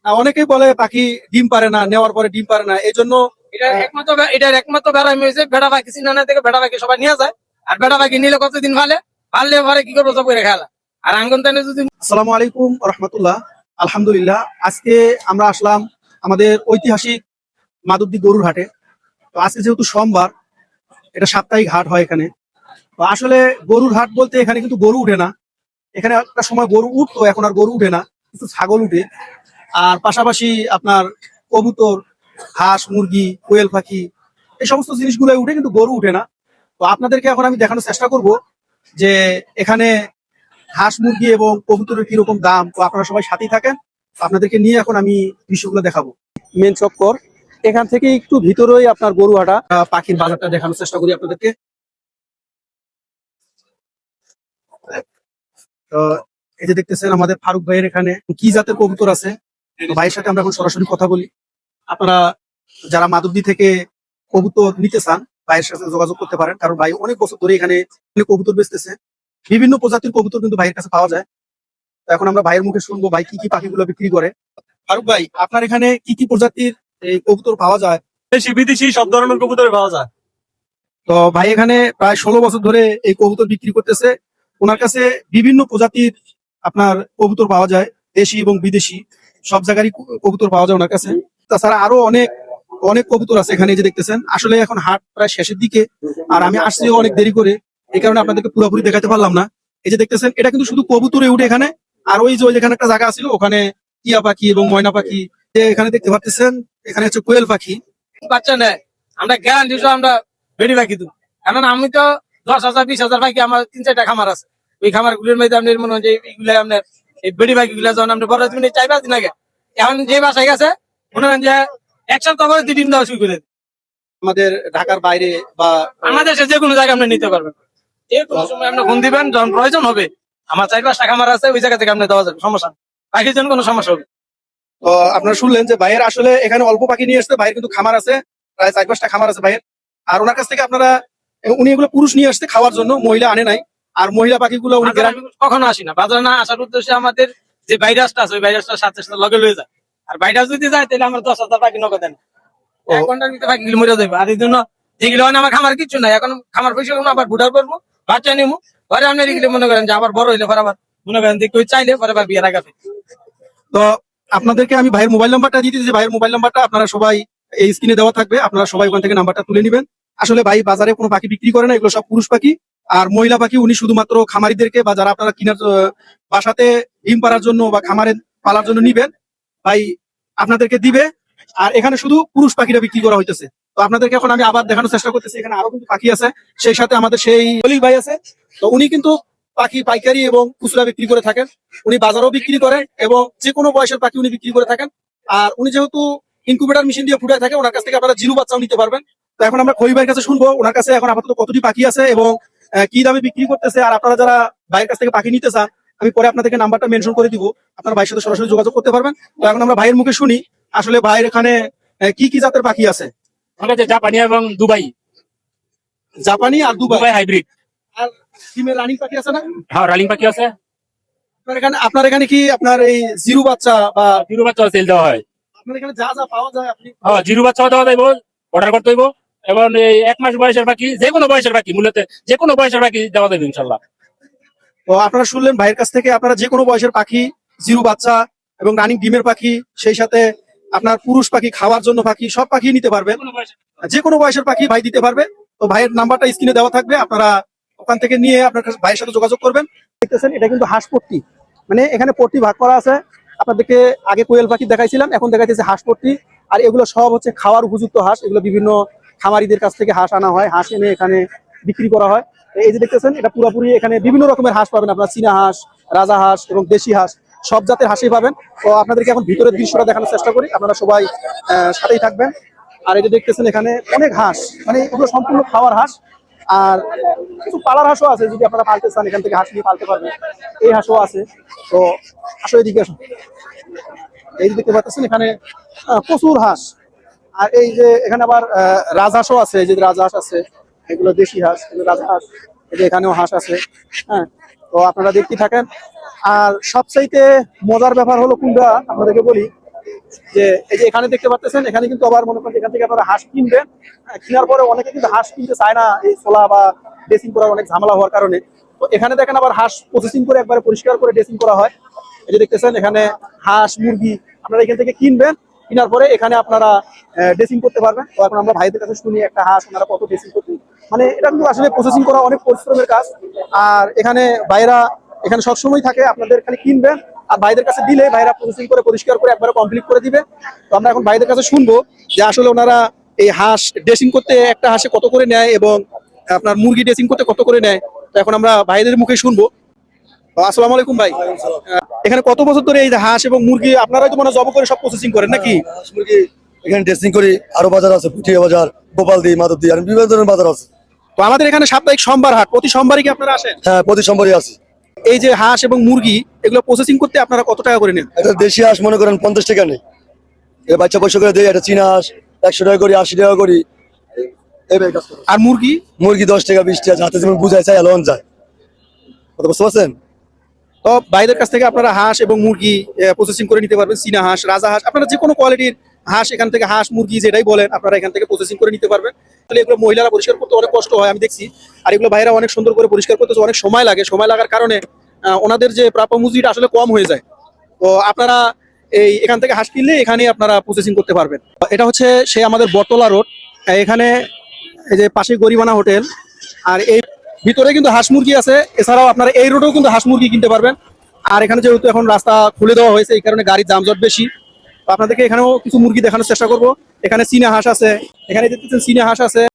অনেকেই বলে পাখি ডিম পারে না, নেওয়ার পরে ডিম পারে না, এই জন্য এটার একমাত্র বেড়া হয়েছে ভেড়া পাখি চিনা থেকে ভেড়া পাখি সবাই নিয়ে যায়। আর ভেড়া পাখি নিলে কতদিন পারলে পরে কি করবো সব করে খেলা। আর আঙ্গন তানে যদি আসসালামু আলাইকুম রহমতুল্লাহ। আলহামদুলিল্লাহ, আজকে আমরা আসলাম আমাদের ঐতিহাসিক মাধবদী গরুর হাটে। তো আজকে যেহেতু সোমবার, এটা সাপ্তাহিক হাট হয় এখানে। তো আসলে গরুর হাট বলতে এখানে কিন্তু গরু উঠে না। এখানে একটা সময় গরু উঠতো, এখন আর গরু উঠে না, কিন্তু ছাগল উঠে। আর পাশাপাশি আপনার কবুতর, হাঁস, মুরগি, কোয়েল পাখি, এই সমস্ত জিনিসগুলো উঠে, কিন্তু গরু উঠে না। তো আপনাদেরকে এখন আমি দেখানোর চেষ্টা করব যে এখানে হাঁস, মুরগি এবং কবুতরের কিরকম দাম। তো আপনারা সবাই সাথেই থাকেন, আপনাদেরকে নিয়ে এখন আমি দৃশ্যগুলো দেখাবো। মেন চক্কর, এখান থেকে একটু ভিতরেই আপনার গরুহাটা, পাখির বাজারটা দেখানোর চেষ্টা করি আপনাদেরকে। তো এই যে দেখতেছেন আমাদের ফারুক ভাইয়ের এখানে কি জাতের কবুতর আছে, তো ভাইয়ের সাথে আমরা এখন সরাসরি কথা বলি। আপনারা যারা মাধবদী থেকে কবুতর নিতে চান, ভাইয়ের সাথে যোগাযোগ করতে পারেন, কারণ ভাই অনেক বছর ধরে এখানে কবুতর বেচতেছে। বিভিন্ন প্রজাতির কবুতর কিন্তু ভাইয়ের কাছে পাওয়া যায়। তো এখন আমরা ভাইয়ের মুখে শুনবো ভাই কি কি পাখিগুলো বিক্রি করে। ফারুক ভাই, আপনার এখানে কি কি প্রজাতির এই কবুতর পাওয়া যায়? দেশি বিদেশি সব ধরনের কবুতর পাওয়া যায়। তো ভাই এখানে প্রায় 16 বছর ধরে এই কবুতর বিক্রি করতেছে। ওনার কাছে বিভিন্ন প্রজাতির আপনার কবুতর পাওয়া যায়, দেশি এবং বিদেশি সব জায়গারই কবুতর পাওয়া যায় ওনার কাছে। তাছাড়া আরো অনেক অনেক কবুতর আছে এখানে, যে দেখতেছেন। আসলে এখন হাট প্রায় শেষের দিকে, আর আমি আসছিও অনেক দেরি করে, এই কারণে আপনাদেরকে পুরোপুরি দেখাতে পারলাম না। এই যে দেখতেছেন, এটা কিন্তু শুধু কবুতরে উঠে এখানে। আর ওই যে যেখানে একটা জায়গা ছিল, ওখানে টিয়া পাখি এবং ময়না পাখি, যে এখানে দেখতে পাচ্ছেন, এখানে হচ্ছে কোয়েল পাখি। বাচ্চা নেয় আমরা গ্যারান্টি আমরা বেড়ি পাখি দেবো। কারণ আমি তো 10,000 20,000 পাখি আমার 3-4টা খামার আছে। ওই খামার গুলির মধ্যে আপনি মনে হয় যে এইগুলো আপনার এই বেড়ি পাখি গুলা যখন আপনি বড় তুমি 4-5 দিন আগে, এখন যে বাসায় গেছে মনে হয় যে 1 সপ্তাহ পরে 2 ডিম দেওয়া শুরু করে। আমাদের ঢাকার বাইরে বা বাংলাদেশে যে কোনো জায়গায় আপনি নিতে পারবেন, যে কোনো সময় আপনি ফোন দিবেন যখন প্রয়োজন হবে। আমার 4-5টা খামার আছে, ওই জায়গা থেকে আপনি দেওয়া যাবে, সমস্যা নেই। পাখির জন্য কোনো সমস্যা হবে। তো আপনারা শুনলেন যে ভাইয়ের আসলে এখানে অল্প পাখি নিয়ে আসছে। ভাইয়ের কিন্তু খামার আছে, প্রায় 4-5টা খামার আছে ভাইয়ের। আর ওনার কাছ থেকে আপনারা, উনি এগুলো পুরুষ নিয়ে আসছে খাওয়ার জন্য, মহিলা আনে নাই। আর মহিলা পাখিগুলো উনি কখনো আসি না বাজারে, না আসার উদ্দেশ্যে আমাদের যে ভাইরাসটা আছে ওই ভাইরাসটার সাথে সাথে লগে লয়ে যায়। আর ভাইরাস যদি যায় তাহলে আমার 10,000 পাখি নগদ দেন, 1 ঘন্টার ভিতরে পাখি মরে যাবে। আর এই জন্য যেগুলো হয় না, আমার খামার কিছু নাই এখন, খামার পয়সা আবার ভুটার করবো, বাচ্চা নিবো, পরে আপনি এগুলো মনে করেন যে আবার বড় হইলে পরে আবার মনে করেন যে কেউ চাইলে পরে আবার বিয়ের আগে। তো আপনাদেরকে আমি ভাইয়ের মোবাইল নাম্বারটা দিয়ে দিচ্ছি। ভাইয়ের মোবাইল নাম্বারটা আপনারা সবাই এই স্ক্রিনে দেওয়া থাকবে, আপনারা সবাই ওখান থেকে নাম্বারটা তুলে নেবেন। আসলে ভাই বাজারে কোনো পাখি বিক্রি করে না, এগুলো সব পুরুষ পাখি। আর মহিলা পাখি উনি শুধুমাত্র খামারিদেরকে বা যারা আপনারা কিনার বাসাতে ডিম পাড়ার জন্য বা খামারে পালার জন্য নিবেন, ভাই আপনাদেরকে দিবে। আর এখানে শুধু পুরুষ পাখিটা বিক্রি করা হইতেছে। তো আপনাদেরকে এখন আমি আবার দেখানোর চেষ্টা করতেছি, এখানে আরো কিন্তু পাখি আছে। সেই সাথে আমাদের সেই অলিক ভাই আছে। তো উনি কিন্তু পাখি পাইকারি এবং খুচরা বিক্রি করে থাকেন। উনি বাজারেও বিক্রি করেন এবং যে কোনো বয়সের পাখি উনি বিক্রি করে থাকেন। আর উনি যেহেতু ইনকিউবেটর মেশিন দিয়ে ফুটায় থাকে, ওনার কাছ থেকে আপনারা জিরো বাচ্চাও নিতে পারবেন। তো এখন আমরা খই ভাইয়ের কাছে শুনবো ওনার কাছে এখন আপাতত কতটি পাখি আছে এবং কি দামে বিক্রি করতেছে। আর আপনারা যারা ভাইয়ের কাছ থেকে পাখি নিতে চান, আমি পরে আপনাদেরকে নাম্বারটা মেনশন করে দিব, আপনারা ভাইয়ের সাথে সরাসরি যোগাযোগ করতে পারবেন। তো এখন আমরা ভাইয়ের মুখে শুনি আসলে ভাইয়ের এখানে কি কি জাতের পাখি আছে। জাপানি এবং দুবাই, জাপানি আর দুবাই হাইব্রিড। আর ডিমের রানিং পাখি আছে না? হ্যাঁ, রানিং পাখি আছে। আপনার এখানে কি আপনার এই জিরো বাচ্চা বা জিরো বাচ্চা সেল দেওয়া হয়। আপনার এখানে যা যা পাওয়া যায় আপনি? হ্যাঁ, জিরো বাচ্চা দেওয়া যাইব, অর্ডার করতে হইব। এবং এই 1 মাস বয়সের পাখি, যে কোনো বয়সের পাখি, মূলত যে কোনো বয়সের পাখি দেওয়া যাবে ইনশাল্লাহ। তো আপনারা শুনলেন ভাইয়ের কাছ থেকে, আপনারা যে কোনো বয়সের পাখি, জিরো বাচ্চা এবং রানিং ডিমের পাখি, সেই সাথে আপনার পুরুষ পাখি, খাওয়ার জন্য পাখি, সব পাখি নিতে পারবেন। যে কোনো বয়সের পাখি ভাই দিতে পারবে। তো ভাইয়ের নাম্বারটা স্ক্রিনে দেওয়া থাকবে, আপনারা ওখান থেকে নিয়ে আপনার ভাইয়ের সাথে যোগাযোগ করবেন। দেখতেছেন এটা কিন্তু হাঁস পট্টি, মানে এখানে পট্টি ভাগ করা আছে। আপনাদেরকে আগে কোয়েল পাখি দেখাইছিলাম, এখন দেখাইতেছে হাঁস পট্টি। আর এগুলো সব হচ্ছে খাওয়ার উপযুক্ত হাঁস। এগুলো বিভিন্ন খামারিদের কাছ থেকে হাঁস আনা হয়, হাঁস এনে এখানে বিক্রি করা হয়। এই যে দেখতেছেন, এটা পুরোপুরি এখানে বিভিন্ন রকমের হাঁস পাবেন আপনার, চীনা হাঁস, রাজা হাঁস এবং দেশি হাঁস, সব জাতের হাঁসই পাবেন। তো আপনাদেরকে এখন ভিতরের দৃশ্যটা দেখানোর চেষ্টা করি, আপনারা সবাই সাথেই থাকবেন। আর এই যে দেখতেছেন এখানে অনেক হাঁস, মানে এগুলো সম্পূর্ণ খাওয়ার হাঁস। আর কিছু পালার হাঁসও আছে, যদি আপনারা পালতে চান এখান থেকে হাঁস নিয়ে পালতে পারবেন, এই হাঁসও আছে। তো আসো এদিকে আসো। এই যে দেখতে পাচ্ছেন এখানে প্রচুর হাঁস। আর এই যে এখানে আবার রাজহাঁসও আছে, এই যে রাজহাঁস আছে, এগুলো দেশি হাঁস, এগুলো রাজহাঁস। এই যে এখানেও হাঁস আছে। হ্যাঁ, তো আপনারা দেখতে থাকেন। আর সবচাইতে মজার ব্যাপার হলো কোনটা আপনাদেরকে বলি, যে এই যে এখানে দেখতে পাচ্ছেন, এখানে কিন্তু আবার মনে করেন এখান থেকে আপনারা হাঁস কিনবেন। কেনার পরে অনেকে কিন্তু হাঁস কিনতে চায় না, এই ছোলা বা ড্রেসিং করার অনেক ঝামেলা হওয়ার কারণে। তো এখানে দেখেন আবার হাঁস প্রসেসিং করে একবারে পরিষ্কার করে ড্রেসিং করা হয়। এই যে দেখতেছেন এখানে হাঁস মুরগি আপনারা এখান থেকে কিনবেন, কেনার পরে এখানে আপনারা ড্রেসিং করতে পারবেন। তো এখন আমরা ভাইদের কাছে শুনি একটা হাঁস ওনারা কত ড্রেসিং করতে, মানে এটা কিন্তু আসলে প্রসেসিং করা অনেক পরিশ্রমের কাজ। আর এখানে ভাইরা এখানে সবসময় থাকে, আপনাদের খালি কিনবেন আর ভাইদের কাছে দিলে ভাইরা প্রসেসিং করে পরিষ্কার করে একবারে কমপ্লিট করে দিবে। তো আমরা এখন ভাইদের কাছে শুনবো যে আসলে ওনারা এই হাঁস ড্রেসিং করতে একটা হাঁসে কত করে নেয় এবং আপনার মুরগি ড্রেসিং করতে কত করে নেয়। তো এখন আমরা ভাইদের মুখে শুনবো। তো আসসালামু আলাইকুম ভাই, এখানে কত বছর ধরে এই যে হাঁস এবং মুরগি আপনারাই তো মানে জব করে সব প্রসেসিং করেন নাকি? হাঁস মুরগি এখানে ড্রেসিং করি, আরো বাজার আছে, পুঠিয়া বাজার, গোপালদি, মাধবদি, আর বিভিন্ন ধরনের বাজার আছে। তো আমাদের এখানে সাপ্তাহিক সোমবার হাট, প্রতি সোমবারই কি আপনারা আসেন? হ্যাঁ, প্রতি সোমবারই আছে। এই যে হাঁস এবং মুরগি এগুলো প্রসেসিং করতে আপনারা কত টাকা করে নেন? এটা দেশি হাঁস মনে করেন 50 টাকা নেই, এটা বাচ্চা পয়সা করে দেয়। এটা চীনা হাঁস 100 টাকা করি, 80 টাকা করি, এইভাবে কাজ করে। আর মুরগি? মুরগি 10 টাকা, 20 টাকা, যাতে যেমন বুঝায় চাই লোন যায়। কথা বুঝতে পারছেন? তো ভাইদের কাছ থেকে আপনারা হাঁস এবং মুরগি প্রসেসিং করে নিতে পারবেন। চীনা হাঁস, রাজা হাঁস, আপনারা যে কোনো কোয়ালিটির হাঁস এখান থেকে, হাঁস মুরগি যেটাই বলেন আপনারা এখান থেকে প্রসেসিং করে নিতে পারবেন। তাহলে এগুলো মহিলারা পরিষ্কার করতে অনেক কষ্ট হয় আমি দেখছি, আর এগুলো ভাইরা অনেক সুন্দর করে পরিষ্কার করতে অনেক সময় লাগে। সময় লাগার কারণে ওনাদের যে প্রাপ্য মজুরিটা আসলে কম হয়ে যায়। তো আপনারা এই এখান থেকে হাঁস কিনলে এখানেই আপনারা প্রসেসিং করতে পারবেন। এটা হচ্ছে সে আমাদের বটতলা রোড, এখানে এই যে পাশে গরিবানা হোটেল, আর এই ভিতরে কিন্তু হাঁস মুরগি আছে। এছাড়াও আপনারা এই রোডেও কিন্তু হাঁস মুরগি কিনতে পারবেন। আর এখানে যেহেতু এখন রাস্তা খুলে দেওয়া হয়েছে, এই কারণে গাড়ির যানজট বেশি। তো আপনাদেরকে এখানেও কিছু মুরগি দেখানোর চেষ্টা করব। এখানে চীনা হাঁস আছে, এখানে দেখতেছেন চীনা হাঁস আছে।